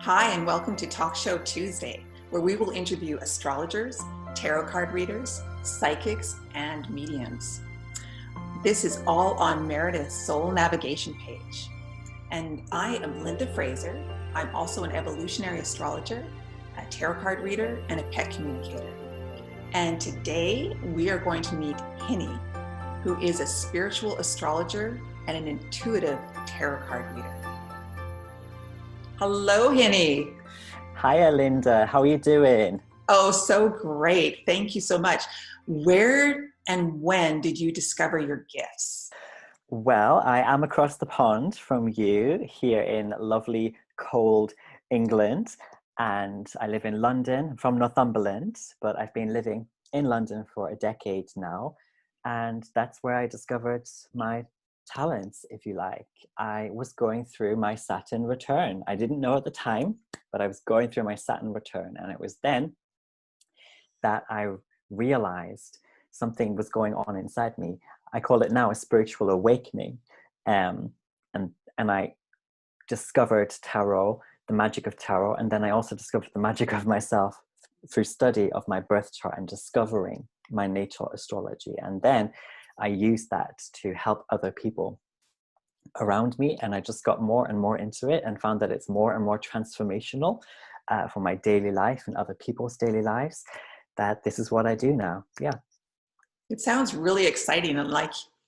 Hi, and welcome to Talk Show Tuesday, where we will interview astrologers, tarot card readers, psychics, and mediums. This is all on Meredith's Soul Navigation page. And I am Linda Fraser. I'm also an evolutionary astrologer, a tarot card reader, and a pet communicator. And today we are going to meet Hinny, who is a spiritual astrologer and an intuitive tarot card reader. Hello, Hinny. Hiya, Linda. How are you doing? Oh, so great. Thank you so much. Where and when did you discover your gifts? Well, I am across the pond from you here in lovely, cold England. And I live in London. I'm from Northumberland, but I've been living in London for a decade now. And that's where I discovered my talents, if you like. I was going through my Saturn return. I didn't know at the time, but I was going through my Saturn return. And it was then that I realized something was going on inside me. I call it now a spiritual awakening. And I discovered tarot, the magic of tarot. And then I also discovered the magic of myself through study of my birth chart and discovering my natal astrology. And then I used that to help other people around me. And I just got more and more into it and found that it's more and more transformational for my daily life and other people's daily lives, that this is what I do now. Yeah. It sounds really exciting, and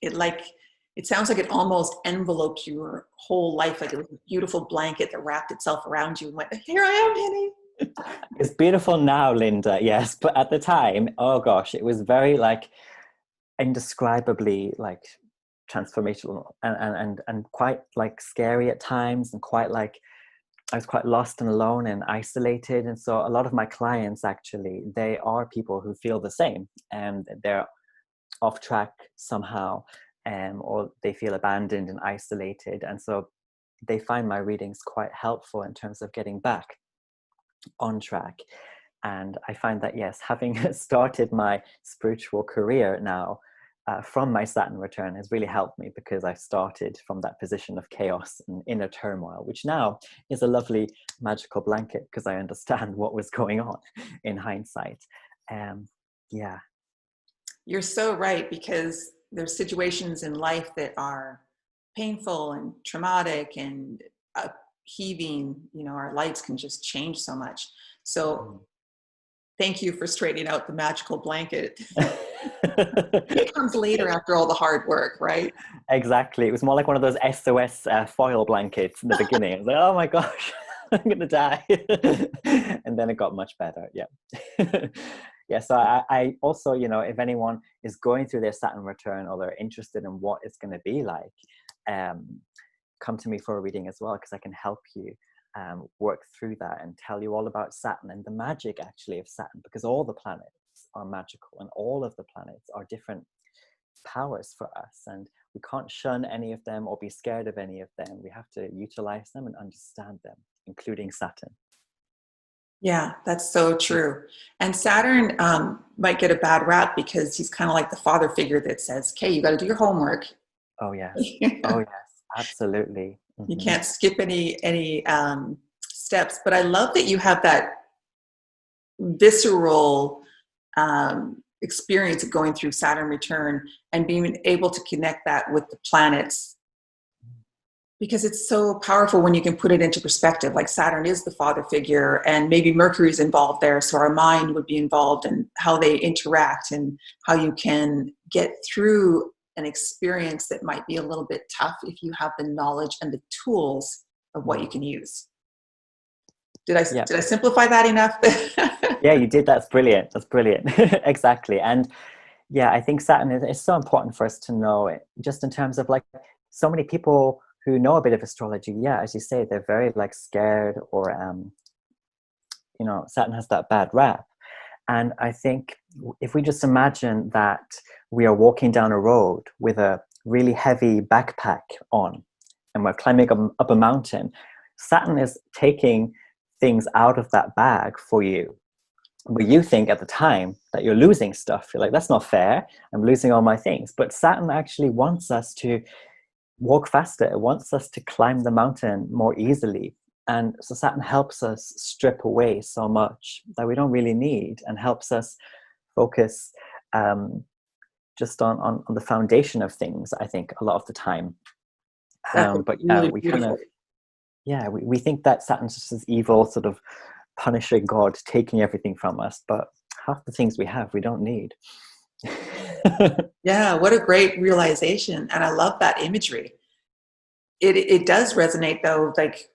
it sounds like it almost enveloped your whole life, like it was a beautiful blanket that wrapped itself around you and went, "Here I am, Hinny." It's beautiful now, Linda, yes. But at the time, oh gosh, it was very indescribably transformational and quite scary at times, and I was quite lost and alone and isolated. And so a lot of my clients, actually, they are people who feel the same, and they're off track somehow, or they feel abandoned and isolated. And so they find my readings quite helpful in terms of getting back on track. And I find that, yes, having started my spiritual career now from my Saturn return has really helped me, because I started from that position of chaos and inner turmoil, which now is a lovely magical blanket because I understand what was going on in hindsight. Yeah. You're so right, because there's situations in life that are painful and traumatic and upheaving. Our lives can just change so much. So thank you for straightening out the magical blanket. It comes later after all the hard work, right? Exactly. It was more like one of those SOS foil blankets in the beginning. I was like, oh my gosh, I'm going to die. And then it got much better. Yeah. Yeah. So I also, if anyone is going through their Saturn return, or they're interested in what it's going to be like, come to me for a reading as well, because I can help you work through that and tell you all about Saturn and the magic actually of Saturn, because all the planets are magical and all of the planets are different powers for us, and we can't shun any of them or be scared of any of them. We have to utilize them and understand them, including Saturn. Yeah, that's so true. And Saturn might get a bad rap because he's kind of like the father figure that says, "Okay, you got to do your homework." Oh yes. Oh yes, absolutely. You can't skip any steps. But I love that you have that visceral experience of going through Saturn return and being able to connect that with the planets, because it's so powerful when you can put it into perspective. Like, Saturn is the father figure, and maybe Mercury's involved there, so our mind would be involved in how they interact and how you can get through an experience that might be a little bit tough if you have the knowledge and the tools of what you can use. Did I simplify that enough? Yeah, you did. That's brilliant. That's brilliant. Exactly. And yeah, I think Saturn is so important for us to know it, just in terms of so many people who know a bit of astrology. Yeah, as you say, they're very scared, or Saturn has that bad rap. And I think if we just imagine that we are walking down a road with a really heavy backpack on, and we're climbing up a mountain, Saturn is taking things out of that bag for you. But you think at the time that you're losing stuff. You're like, that's not fair. I'm losing all my things. But Saturn actually wants us to walk faster. It wants us to climb the mountain more easily. And so Saturn helps us strip away so much that we don't really need, and helps us focus just on the foundation of things, I think, a lot of the time. That's But yeah, really we kind beautiful. of, yeah, we think that Saturn's just this evil sort of punishing God, taking everything from us. But half the things we have, we don't need. Yeah, what a great realization. And I love that imagery. It does resonate though, like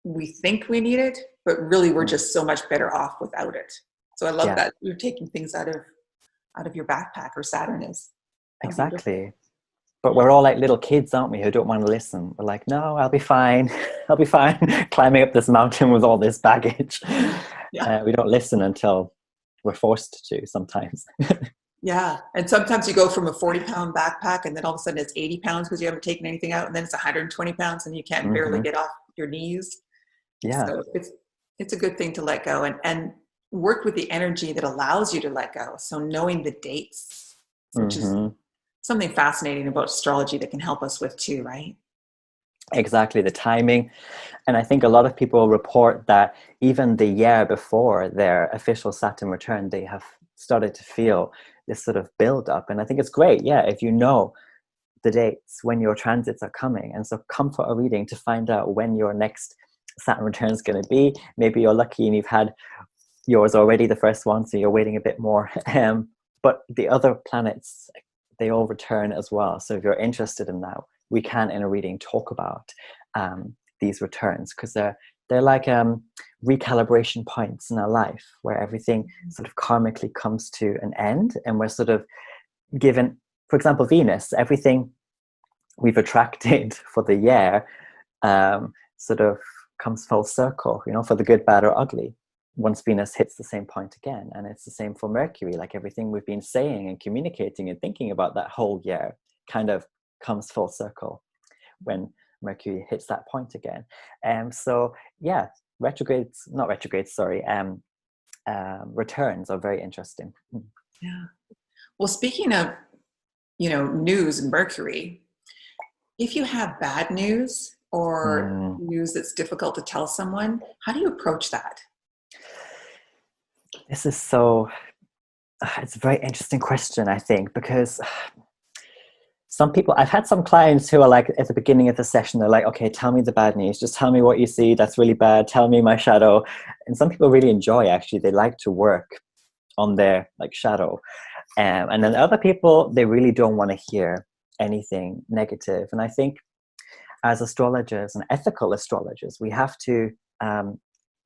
we think we need it, but really we're just so much better off without it. So I love Yeah, that you're taking things out of your backpack, or Saturn is. How beautiful. exactly. But we're all like little kids, aren't we, who don't want to listen. We're like, no, I'll be fine. I'll be fine. Climbing up this mountain with all this baggage. Yeah. We don't listen until we're forced to sometimes. Yeah. And sometimes you go from a 40-pound backpack and then all of a sudden it's 80 pounds because you haven't taken anything out. And then it's 120 pounds and you can't barely get off your knees. Yeah. So it's a good thing to let go and work with the energy that allows you to let go. So knowing the dates, which is something fascinating about astrology that can help us with too, right? Exactly, the timing. And I think a lot of people report that even the year before their official Saturn return, they have started to feel this sort of build up. And I think it's great, yeah, if you know the dates when your transits are coming. And so come for a reading to find out when your next Saturn return is going to be. Maybe you're lucky and you've had yours already, the first one, so you're waiting a bit more. But the other planets, they all return as well. So if you're interested in that, we can, in a reading, talk about these returns, because they're like recalibration points in our life where everything sort of karmically comes to an end, and we're sort of given, for example, Venus, everything we've attracted for the year sort of comes full circle, you know, for the good, bad, or ugly, once Venus hits the same point again. And it's the same for Mercury, like everything we've been saying and communicating and thinking about that whole year kind of comes full circle when Mercury hits that point again. So yeah, retrogrades, not retrogrades, sorry, returns are very interesting. Yeah. Well, speaking of, news and Mercury, if you have bad news or news that's difficult to tell someone, how do you approach that? This is it's a very interesting question, I think, because some people, I've had some clients who are like, at the beginning of the session, they're like, okay, tell me the bad news. Just tell me what you see. That's really bad. Tell me my shadow. And some people really enjoy, actually, they like to work on their like shadow. And then other people, they really don't want to hear anything negative. And I think as astrologers and ethical astrologers, we have to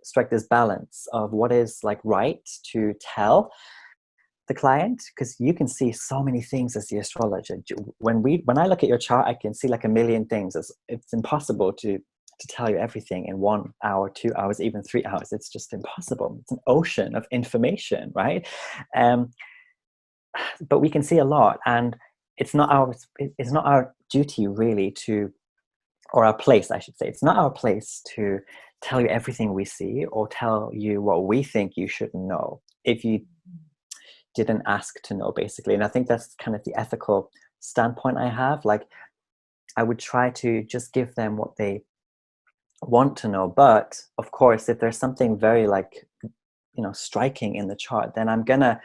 strike this balance of what is like right to tell the client, because you can see so many things as the astrologer. When I look at your chart, I can see like a million things. It's impossible to tell you everything in 1 hour, 2 hours, even 3 hours. It's just impossible. It's an ocean of information, right? But we can see a lot, and it's not our duty really to, or our place, I should say. It's not our place to tell you everything we see or tell you what we think you should know if you didn't ask to know, basically. And I think that's kind of the ethical standpoint I have. Like, I would try to just give them what they want to know. But of course, if there's something very like, striking in the chart, then I'm gonna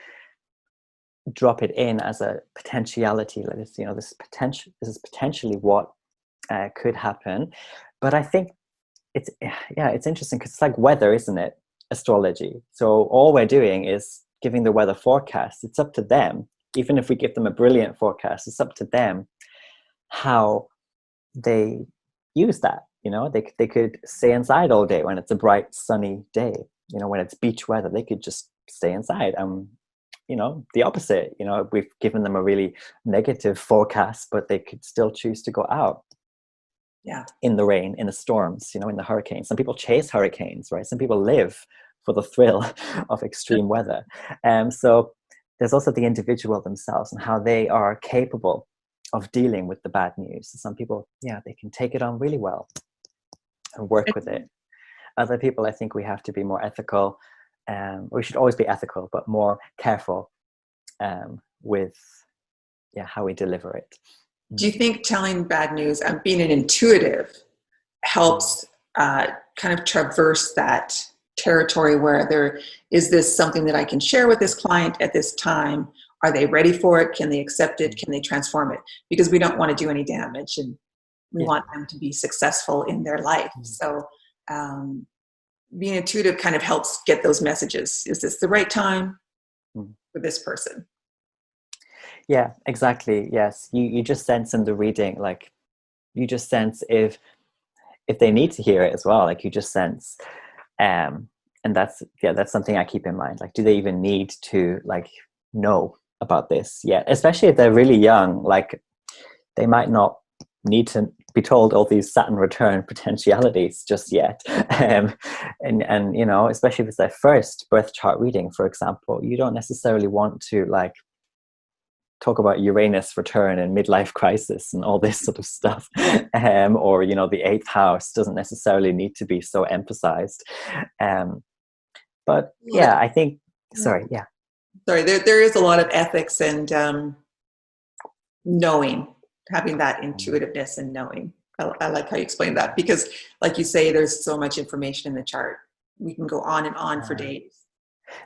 drop it in as a potentiality. Like this, this is potentially what could happen. But I think it's interesting because it's like weather, isn't it? Astrology. So all we're doing is giving the weather forecast. It's up to them. Even if we give them a brilliant forecast, it's up to them how they use that. They could stay inside all day when it's a bright sunny day. When it's beach weather, they could just stay inside. The opposite, we've given them a really negative forecast, but they could still choose to go out. Yeah. In the rain, in the storms, in the hurricanes. Some people chase hurricanes, right? Some people live for the thrill of extreme weather. So there's also the individual themselves and how they are capable of dealing with the bad news. Some people, they can take it on really well and work with it. Other people, I think we have to be more ethical. We should always be ethical, but more careful with how we deliver it. Do you think telling bad news and being an intuitive helps kind of traverse that territory where is this something that I can share with this client at this time? Are they ready for it? Can they accept it? Can they transform it? Because we don't want to do any damage, and we want them to be successful in their life. So being intuitive kind of helps get those messages. Is this the right time for this person? Yeah, exactly. Yes. You just sense in the reading, like you just sense if they need to hear it as well. Like you just sense, and that's something I keep in mind. Like, do they even need to like know about this yet? Especially if they're really young, like they might not need to be told all these Saturn return potentialities just yet. And you know, especially if it's their first birth chart reading, for example, you don't necessarily want to like talk about Uranus return and midlife crisis and all this sort of stuff. Or, you know, the 8th house doesn't necessarily need to be so emphasized. But yeah, I think, sorry, there is a lot of ethics and knowing, having that intuitiveness and knowing. I like how you explained that, because like you say, there's so much information in the chart. We can go on and on for days.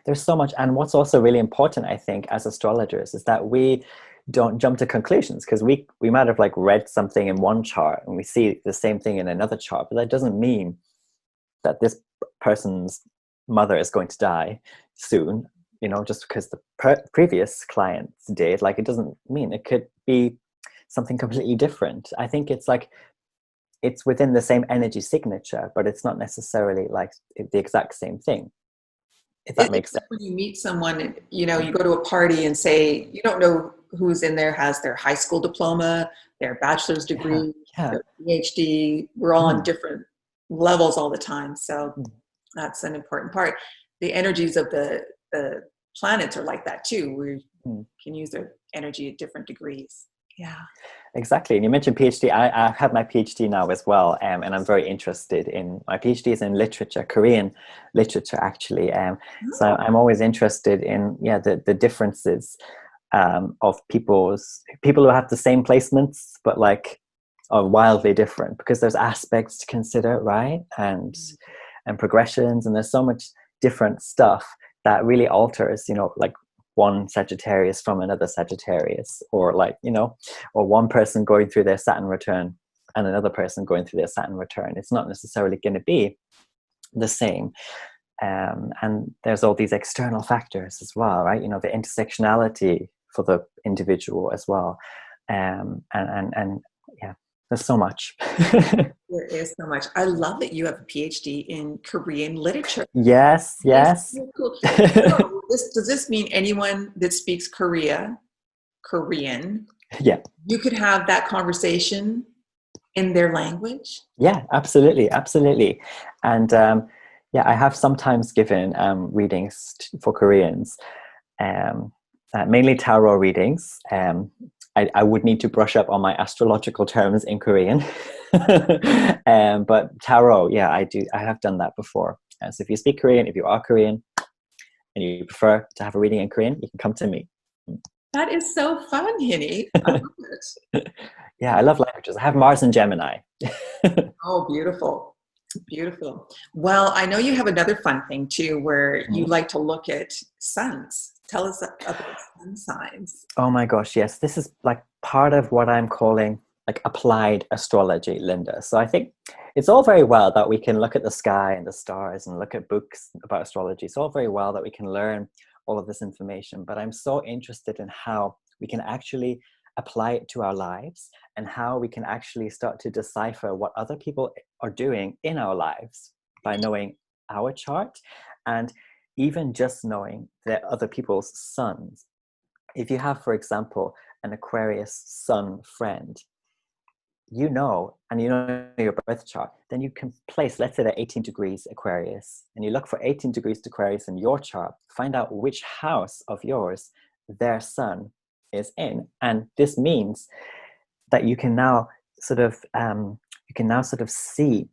There's so much. And what's also really important, I think, as astrologers, is that we don't jump to conclusions, because we might have like read something in one chart and we see the same thing in another chart, but that doesn't mean that this person's mother is going to die soon, you know, just because the previous clients did. Like, it doesn't mean it could be something completely different. I think it's like, it's within the same energy signature, but it's not necessarily like the exact same thing, if that makes sense. When you meet someone, you know, you go to a party and say, you don't know who's in there has their high school diploma, their bachelor's degree, their PhD. We're all on different levels all the time. So that's an important part. The energies of the planets are like that too. We can use their energy at different degrees. Yeah. Exactly. And you mentioned PhD. I have my PhD now as well, and I'm very interested in, my PhD is in literature, Korean literature actually. So I'm always interested in the differences of people who have the same placements but like are wildly different, because there's aspects to consider, right? And progressions, and there's so much different stuff that really alters, you know, like one Sagittarius from another Sagittarius, or like, you know, or one person going through their Saturn return and another person going through their Saturn return. It's not necessarily going to be the same. And there's all these external factors as well, right? You know, the intersectionality for the individual as well. And yeah, there's so much. There is so much. I love that you have a PhD in Korean literature. Yes. So cool. So does this mean anyone that speaks Korean, yeah, you could have that conversation in their language? Yeah, absolutely. And I have sometimes given readings for Koreans, mainly tarot readings. I would need to brush up on my astrological terms in Korean. But tarot, I have done that before. So if you speak Korean, if you are Korean and you prefer to have a reading in Korean, you can come to me. That is so fun, Hinny. I love it. Yeah, I love languages. I have Mars and Gemini. Oh, beautiful. Beautiful. Well, I know you have another fun thing too, where you like to look at suns. Tell us about sun signs. Oh my gosh, yes. This is like part of what I'm calling like applied astrology, Linda. So I think it's all very well that we can look at the sky and the stars and look at books about astrology. It's all very well that we can learn all of this information, but I'm so interested in how we can actually apply it to our lives, and how we can actually start to decipher what other people are doing in our lives by knowing our chart, and even just knowing that other people's suns. If you have, for example, an Aquarius sun friend, you know your birth chart, then you can place, let's say they're 18 degrees Aquarius, and you look for 18 degrees Aquarius in your chart, find out which house of yours their sun is in. And this means that you can now sort of see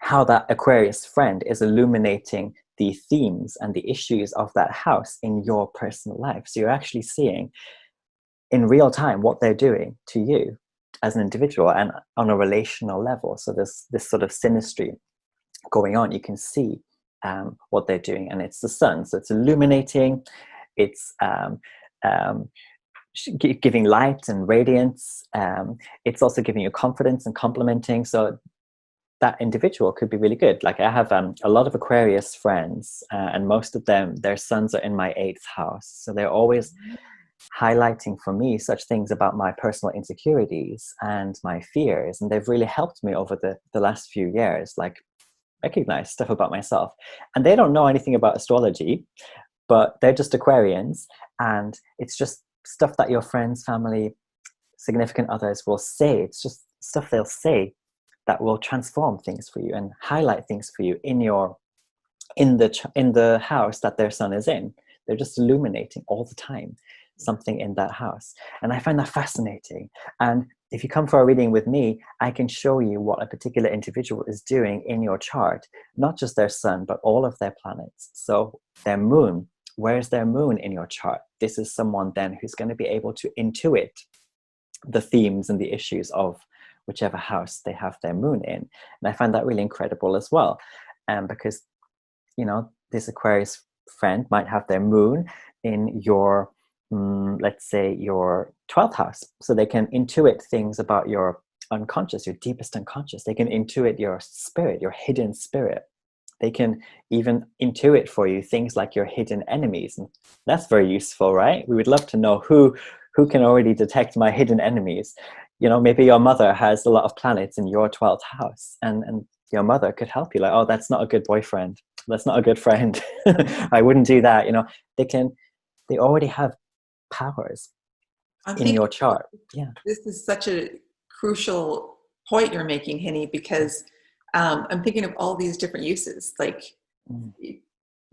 how that Aquarius friend is illuminating the themes and the issues of that house in your personal life. So you're actually seeing in real time what they're doing to you as an individual and on a relational level. So this sort of synastry going on, you can see what they're doing, and it's the sun, so it's illuminating, it's giving light and radiance. It's also giving you confidence and complimenting. So that individual could be really good. Like I have a lot of Aquarius friends, and most of them, their suns are in my 8th house. So they're always highlighting for me such things about my personal insecurities and my fears. And they've really helped me over the last few years, like recognize stuff about myself. And they don't know anything about astrology, but they're just Aquarians. And it's just stuff that your friends, family, significant others will say. It's just stuff they'll say that will transform things for you and highlight things for you in the house that their sun is in. They're just illuminating all the time something in that house. And I find that fascinating. And if you come for a reading with me, I can show you what a particular individual is doing in your chart, not just their sun, but all of their planets. So their moon, where's their moon in your chart? This is someone then who's going to be able to intuit the themes and the issues of whichever house they have their moon in. And I find that really incredible as well. Because, this Aquarius friend might have their moon in your, let's say, your 12th house. So they can intuit things about your unconscious, your deepest unconscious. They can intuit your spirit, your hidden spirit. They can even intuit for you things like your hidden enemies. And that's very useful, right? We would love to know who can already detect my hidden enemies. Maybe your mother has a lot of planets in your 12th house, and your mother could help you, like, oh, that's not a good boyfriend. That's not a good friend. I wouldn't do that. They already have powers in your chart. Yeah. This is such a crucial point you're making, Hinny, because I'm thinking of all these different uses. Like,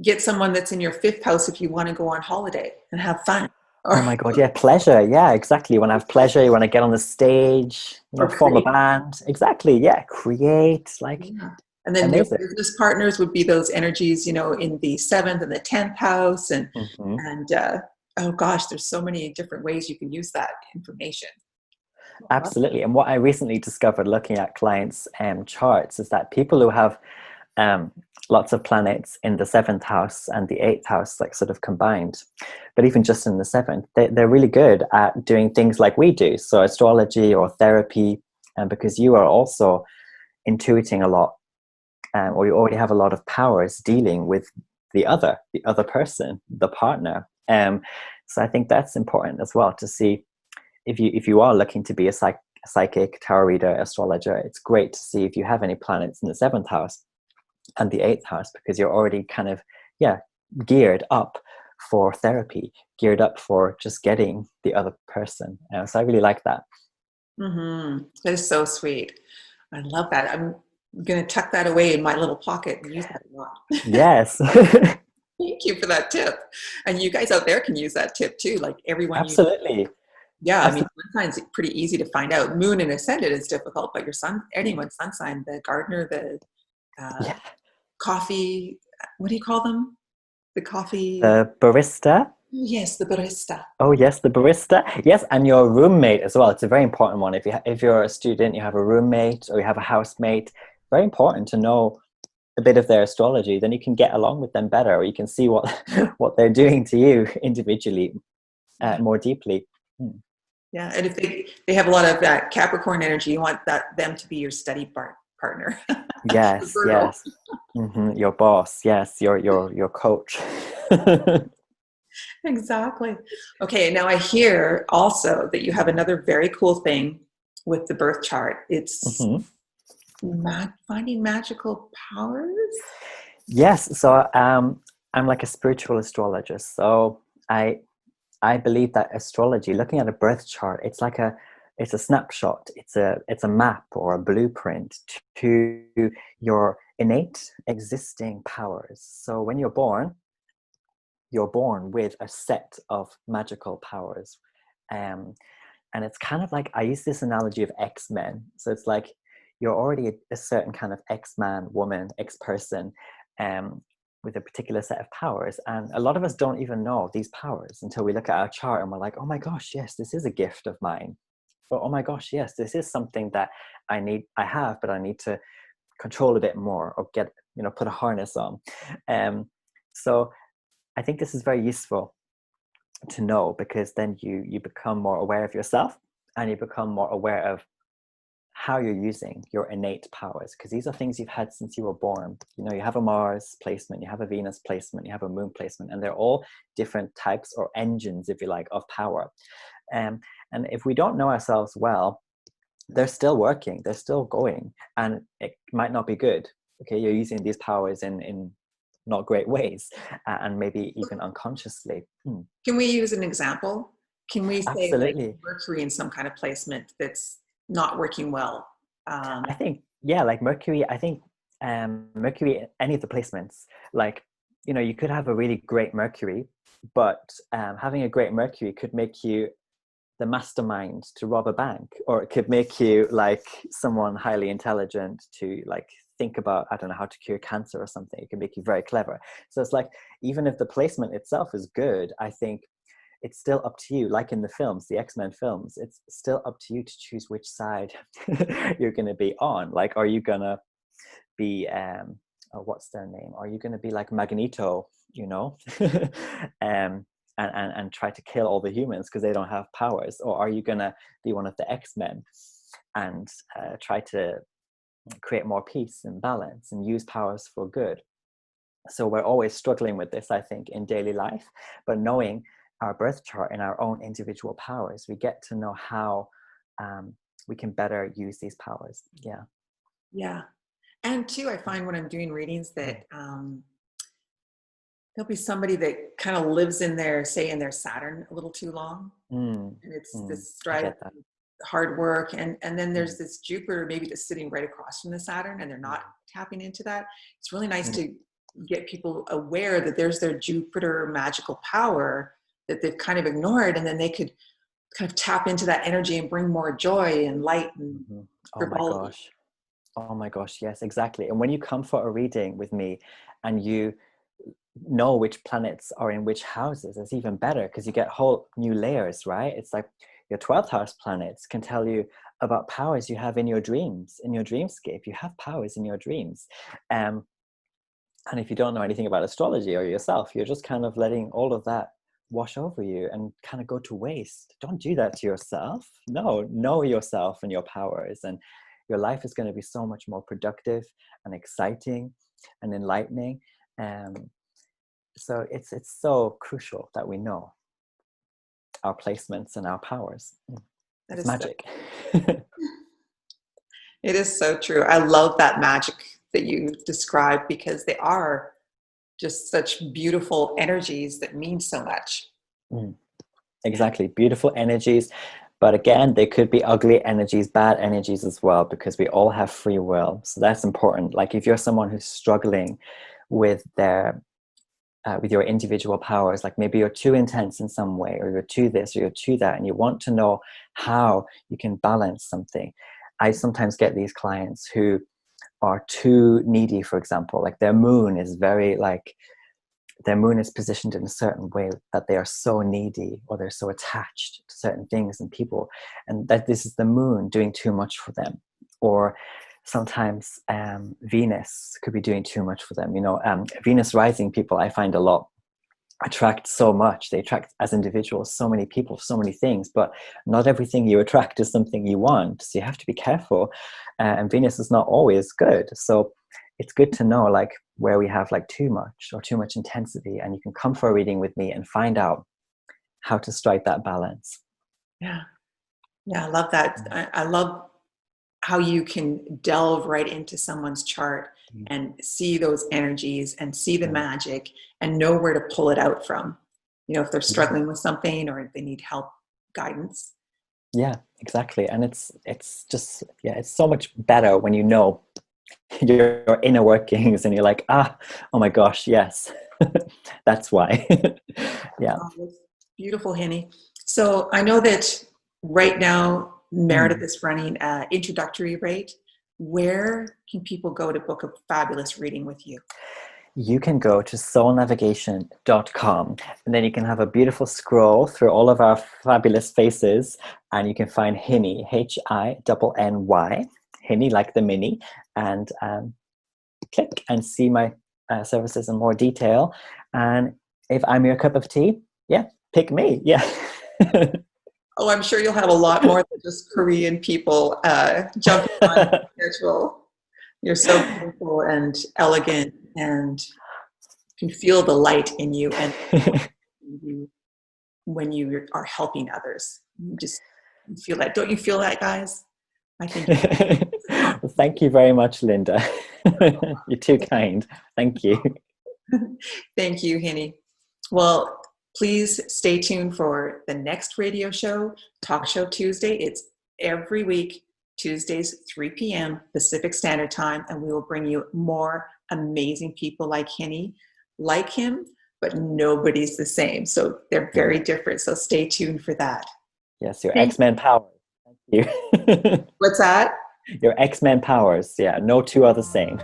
get someone that's in your 5th house if you want to go on holiday and have fun. Oh my God, yeah, pleasure. Yeah, exactly. You want to have pleasure, you want to get on the stage, Or form a create. band. Exactly, yeah, create, like, Yeah. And then amazing. your business partners would be those energies, in the 7th and the 10th house. And, oh gosh, there's so many different ways you can use that information. Absolutely. And what I recently discovered looking at clients' charts is that people who have lots of planets in the 7th house and the 8th house, like sort of combined, but even just in the 7th, they're really good at doing things like we do. So astrology or therapy, and because you are also intuiting a lot, or you already have a lot of powers dealing with the other person, the partner. So I think that's important as well, to see if you are looking to be a psychic, tarot reader, astrologer. It's great to see if you have any planets in the 7th house and the 8th house, because you're already kind of geared up for therapy, geared up for just getting the other person. So I really like that. That is so sweet. I love that. I'm going to tuck that away in my little pocket and use that a lot. Yes. Thank you for that tip. And you guys out there can use that tip too. Like everyone. Absolutely. Yeah, I mean, sun sign's pretty easy to find out. Moon and ascendant is difficult, but your sun, anyone's sun sign, the gardener, the coffee, what do you call them? The coffee. The barista. Yes, the barista. Oh yes, the barista. Yes, and your roommate as well. It's a very important one. If you're a student, you have a roommate or you have a housemate. Very important to know a bit of their astrology. Then you can get along with them better, or you can see what they're doing to you individually more deeply. Yeah, and if they have a lot of that Capricorn energy, you want them to be your study partner. Yes, yes. Your boss. Yes, your coach. Exactly. Okay, now I hear also that you have another very cool thing with the birth chart. It's finding magical powers. Yes. So I'm like a spiritual astrologist. So I believe that astrology, looking at a birth chart, it's a snapshot. It's a map or a blueprint to your innate existing powers. So when you're born with a set of magical powers. And it's kind of like, I use this analogy of X-Men. So it's like you're already a certain kind of X-man, woman, X-person, with a particular set of powers. And a lot of us don't even know these powers until we look at our chart and we're like, oh my gosh, yes, this is a gift of mine. Or, oh my gosh, yes, this is something that I have, but I need to control a bit more, or get, put a harness on. So I think this is very useful to know, because then you become more aware of yourself, and you become more aware of how you're using your innate powers, because these are things you've had since you were born. You have a Mars placement, you have a Venus placement, you have a Moon placement, and they're all different types, or engines, if you like, of power. And if we don't know ourselves well, they're still working, they're still going, and it might not be good. Okay, you're using these powers in not great ways, and maybe even unconsciously. Can we use an example? Can we say like Absolutely. Mercury in some kind of placement that's not working well? I think, yeah, like Mercury, I think Mercury, any of the placements, like, you could have a really great Mercury, but having a great Mercury could make you the mastermind to rob a bank, or it could make you like someone highly intelligent to like think about, I don't know, how to cure cancer or something. It can make you very clever. So it's like, even if the placement itself is good, I think it's still up to you. Like in the films, the X-Men films, it's still up to you to choose which side you're going to be on. Like, are you going to be what's their name, are you going to be like Magneto, and try to kill all the humans because they don't have powers? Or are you going to be one of the X-Men and try to create more peace and balance and use powers for good? So we're always struggling with this, I think, in daily life. But knowing our birth chart and our own individual powers, we get to know how we can better use these powers. Yeah. And too, I find when I'm doing readings that there'll be somebody that kind of lives in their Saturn a little too long. And it's this striving, hard work. And then there's this Jupiter maybe that's sitting right across from the Saturn, and they're not tapping into that. It's really nice to get people aware that there's their Jupiter magical power that they've kind of ignored, and then they could kind of tap into that energy and bring more joy and light and frivolity. Oh my gosh, yes, exactly. And when you come for a reading with me and you know which planets are in which houses, it's even better, because you get whole new layers, right? It's like your 12th house planets can tell you about powers you have in your dreams, in your dreamscape. You have powers in your dreams. And if you don't know anything about astrology or yourself, you're just kind of letting all of that wash over you and kind of go to waste. Don't do that to yourself. No, know yourself and your powers, and your life is going to be so much more productive and exciting and enlightening. So it's so crucial that we know our placements and our powers. It's magic. It is so true. I love that magic that you described, because they are just such beautiful energies that mean so much. Exactly. Beautiful energies. But again, they could be ugly energies, bad energies as well, because we all have free will. So that's important. Like if you're someone who's struggling with with your individual powers, like maybe you're too intense in some way, or you're too this, or you're too that, and you want to know how you can balance something. I sometimes get these clients who are too needy, for example, like their moon is positioned in a certain way that they are so needy, or they're so attached to certain things and people, and that this is the moon doing too much for them. Or sometimes Venus could be doing too much for them. Venus rising people, I find a lot, attract so much. They attract as individuals so many people, so many things, but not everything you attract is something you want. So you have to be careful. And Venus is not always good. So it's good to know like where we have like too much intensity, and you can come for a reading with me and find out how to strike that balance. Yeah, I love that. I love how you can delve right into someone's chart and see those energies and see the magic and know where to pull it out from. If they're struggling with something or if they need help, guidance. Yeah, exactly. And it's just, it's so much better when you know your inner workings and you're like, oh my gosh, yes, that's why. Yeah. Oh, beautiful, Hinny. So I know that right now Meredith is running an introductory rate. Where can people go to book a fabulous reading with you? You can go to soulnavigation.com, and then you can have a beautiful scroll through all of our fabulous faces, and you can find Hinny, Hinny. Hinny, like the mini, and click and see my services in more detail. And if I'm your cup of tea, yeah, pick me. Yeah. Oh, I'm sure you'll have a lot more than just Korean people jumping on your schedule. You're so beautiful and elegant, and can feel the light in you and when you are helping others. You just feel that. Don't you feel that, guys? I think. Well, thank you very much, Linda. You're too kind. Thank you. Thank you, Hinny. Well, please stay tuned for the next radio show, Talk Show Tuesday. It's every week, Tuesdays, 3 p.m. Pacific Standard Time, and we will bring you more amazing people like Hinny, like him, but nobody's the same. So they're very different. So stay tuned for that. Yes, your X-Men powers. Thank you. What's that? Your X-Men powers. Yeah, no two are the same.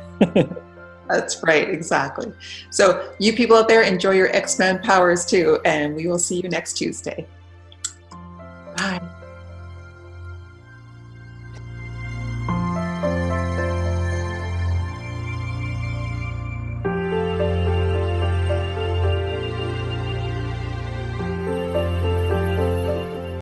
That's right, exactly. So you people out there, enjoy your X-Men powers too, and we will see you next Tuesday.